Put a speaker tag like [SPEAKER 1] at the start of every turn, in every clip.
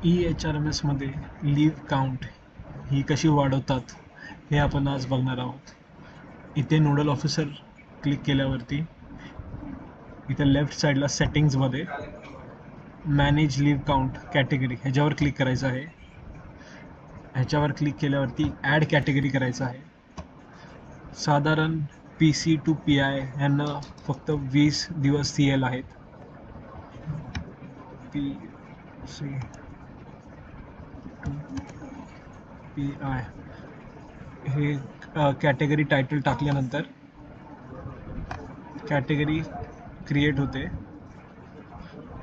[SPEAKER 1] EHRMS मध्ये leave count ही कशी वाढवतात हे आपण आज बघणार आहोत. इथे नोडल ऑफिसर क्लिक केल्यावरती इथे लेफ्ट साईडला सेटिंग्समध्ये मॅनेज लीव्ह काउंट कॅटेगरी ह्याच्यावर क्लिक करायचं आहे. ह्याच्यावर क्लिक केल्यावरती ॲड कॅटेगरी करायचं आहे. साधारण PC to PI यांना फक्त 20 दिवस CL आहेत. PC to PI हे कॅटेगरी टायटल टाकल्यानंतर कॅटेगरी क्रिएट होते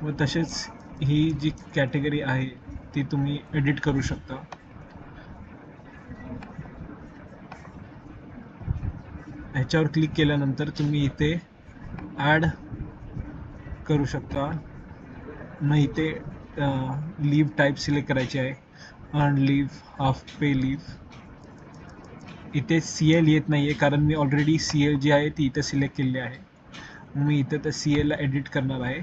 [SPEAKER 1] व तसेच ही जी कॅटेगरी आहे ती तुम्ही एडिट करू शकता. ह्याच्यावर क्लिक केल्यानंतर तुम्ही इथे ॲड करू शकता. मग इथे लीव्ह टाईप सिलेक्ट करायची आहे. अर्न लीव्ह, हाफ पे लीव्ह. इथे CL येत नाही आहे कारण मी ऑलरेडी CL जी आहे ती इथे सिलेक्ट केलेली आहे. मी इथे तर CL ला एडिट करणार आहे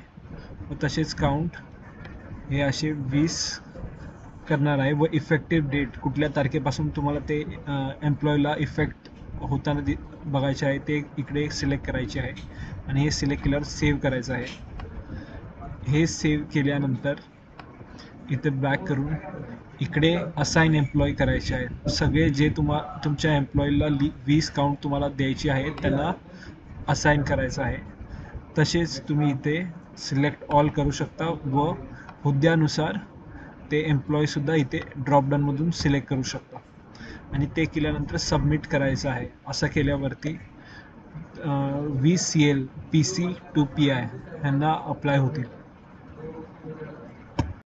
[SPEAKER 1] व तसेच काउंट हे असे 20 करणार आहे व इफेक्टिव्ह डेट कुठल्या तारखेपासून तुम्हाला ते एम्प्लॉयला इफेक्ट होताना बघायचे आहे ते इकडे सिलेक्ट करायचे आहे आणि हे सिलेक्ट केल्यावर सेव्ह करायचं आहे. हे सेव्ह केल्यानंतर इथे बॅक करून इकडे असाइन एम्प्लॉय करायचे आहेत. सगळे जे तुमच्या एम्प्लॉयला 20 काउंट तुम्हाला द्यायची आहे त्यांना असाइन करायचं आहे. तसेच तुम्ही इथे सिलेक्ट ऑल करू शकता व हुद्द्यानुसार ते एम्प्लॉयसुद्धा इथे ड्रॉपडाऊनमधून सिलेक्ट करू शकता आणि ते केल्यानंतर सबमिट करायचं आहे. असं केल्यावरती 20 CL PC to PI ह्यांना अप्लाय होतील.